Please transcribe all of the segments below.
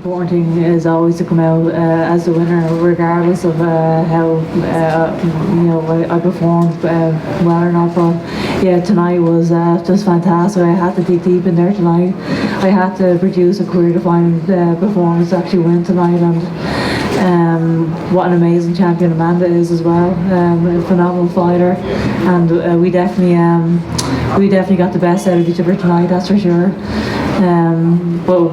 important thing is always to come out as the winner, regardless of how I performed well or not. But yeah, tonight was just fantastic. I had to dig deep in there tonight. I had to produce a career-defining performance to actually win tonight, and what an amazing champion Amanda is as well. A phenomenal fighter, and we definitely got the best out of each other tonight, that's for sure. But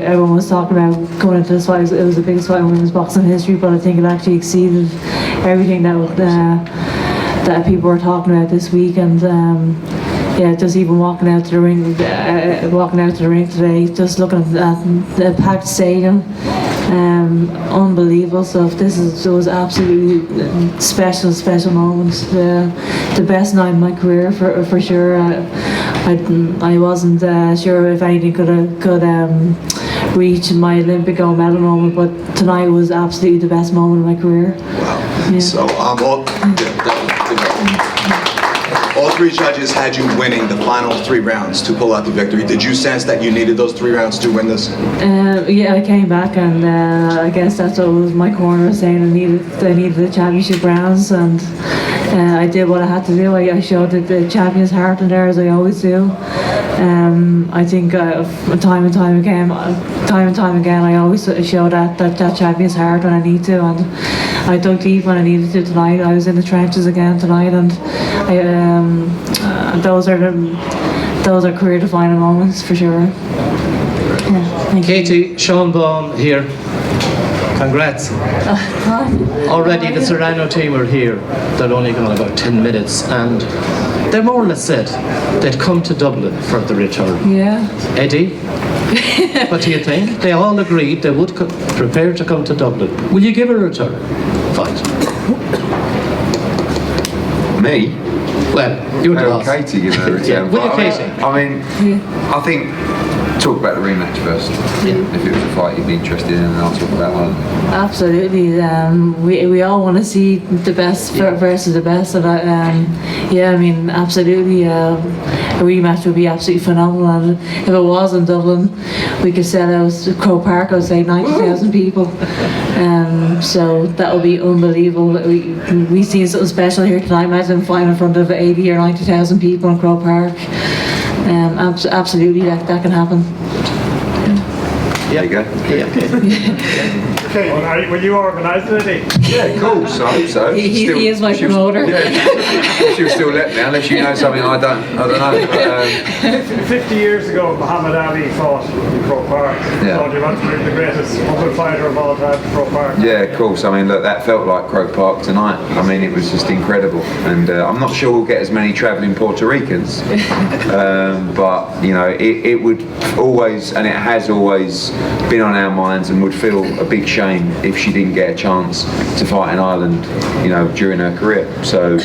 everyone was talking about going into this fight. It was the biggest fight in women's boxing history, but I think it actually exceeded everything that people were talking about this week. And just even walking out to the ring today, just looking at the packed stadium, unbelievable stuff. It was absolutely special moments. The best night in my career for sure. I wasn't sure if anything could reach my Olympic gold medal moment, but tonight was absolutely the best moment of my career. Wow. Yeah. So all three judges had you winning the final 3 rounds to pull out the victory. Did you sense that you needed those 3 rounds to win this? Yeah, I came back, and I guess that's what was my corner saying. I needed the championship rounds, and I did what I had to do. I showed the champion's heart in there, as I always do. I think time and time again, I always show that champion's heart when I need to, and I dug deep when I needed to tonight. I was in the trenches again tonight, and those are career-defining moments for sure. Yeah, Katie, Sean Baum here. Congrats. Already the Serrano team are here. They're only gone about 10 minutes, and they more or less said they'd come to Dublin for the return. Yeah. Eddie, what do you think? They all agreed they would prepare to come to Dublin. Will you give a return fight? Me? Well, you're the boss. Katie giving a return. Yeah, will you, Katie? I think talk about the rematch first. Yeah. If it was a fight you'd be interested in, and I'll talk about one. Absolutely. We all want to see the best versus the best, and absolutely. A rematch would be absolutely phenomenal, and if it was in Dublin, we could sell out Croke Park. I would say 90,000 people. So that would be unbelievable. We seen something special here tonight. Imagine fighting in front of 80 or 90,000 people in Croke Park. Absolutely, that can happen. There you go. Okay, will you organise it, Eddie? Yeah, cool. So I hope so. He is my promoter. She'll still let me, unless you know something I don't know. But, 50 years ago, Muhammad Ali fought in Croke Park. Yeah. So you want to bring the greatest woman fighter of all time to Croke Park? yeah, of course. I mean, look, that felt like Croke Park tonight. I mean, it was just incredible. And I'm not sure we'll get as many travelling Puerto Ricans, but it would always, and it has always been on our minds, and would feel a big shame if she didn't get a chance to fight in Ireland, during her career. So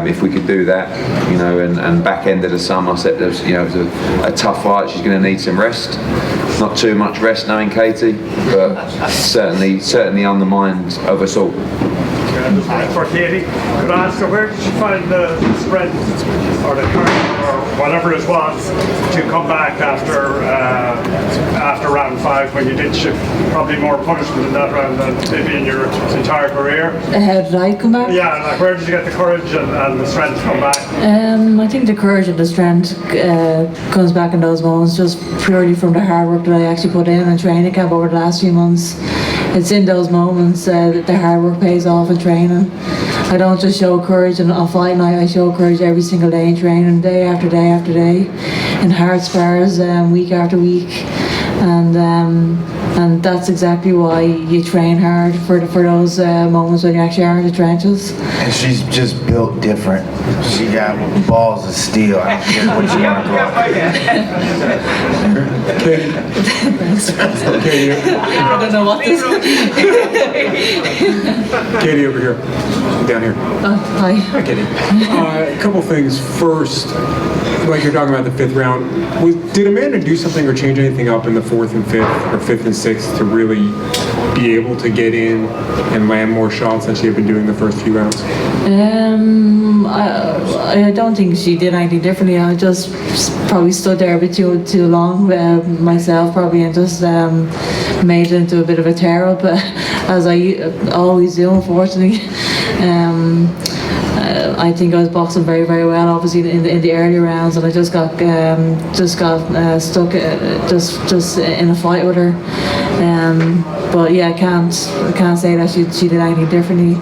if we could do that, and back end of the summer, I said it was a tough fight. She's going to need some rest. Not too much rest, knowing Katie, but certainly on the mind of us all. For Katie, could I ask her, where did she find the strength or the courage or whatever it was to come back after round 5, when you did probably more punishment in that round than maybe in your entire career? How did I come back? Yeah, like where did you get the courage and the strength to come back? I think the courage and the strength comes back in those moments just purely from the hard work that I actually put in training camp over the last few months. It's in those moments that the hard work pays off in training. I don't just show courage on fight night, I show courage every single day in training, day after day after day, in hard spars, week after week. And that's exactly why you train hard for those moments when you actually are in the trenches. And she's just built different. She got balls of steel. I don't care what you want to call it. Katie, I don't know what this is. Katie, over here. Down here. Hi. Hi, Katie. A couple things. First, like you're talking about the 5th round, did Amanda do something or change anything up in the 4th and 5th, or 5th and 6th to really be able to get in and land more shots than she had been doing the first few rounds? I don't think she did anything differently. I just probably stood there a bit too long myself, probably, and just made it into a bit of a tear up, as I always do, unfortunately. I think I was boxing very, very well, obviously in the early rounds, and I just got stuck just in a fight with her. But yeah, I can't say that she did anything differently.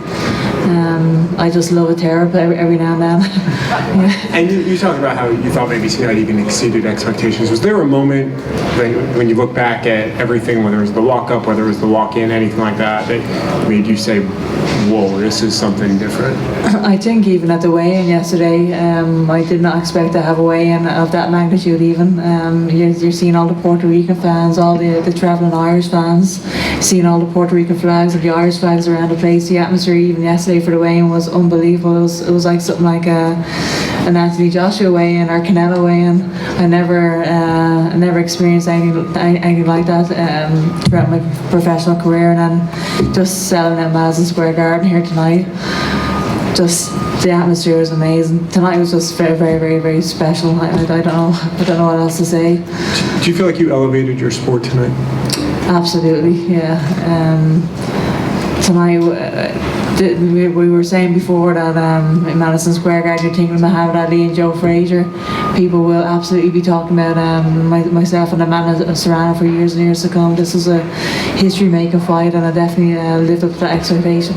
I just love a tear up every now and then. Yeah. And you talked about how you thought maybe she had even exceeded expectations. Was there a moment when you look back at everything, whether it was the walk up, whether it was the walk in, anything like that, that made you say, whoa, this is something different? I think even at the weigh-in yesterday, I did not expect to have a weigh-in of that magnitude even. You're seeing all the Puerto Rican fans, all the travelling Irish fans, seeing all the Puerto Rican flags and the Irish flags around the place. The atmosphere even yesterday for the weigh-in was unbelievable. It was like something like an Anthony Joshua weigh-in or Canelo weigh-in. I never experienced anything like that throughout my professional career, and then just selling at Madison Square Garden here tonight. Just the atmosphere was amazing. Tonight was just very, very, very, very special. I don't know what else to say. Do you feel like you elevated your sport tonight? Absolutely, yeah. Tonight, we were saying before that in Madison Square Garden, you're thinking of Muhammad Ali and Joe Frazier. People will absolutely be talking about myself and Amanda Serrano for years and years to come. This was a history-making fight, and I definitely lived up to that expectation.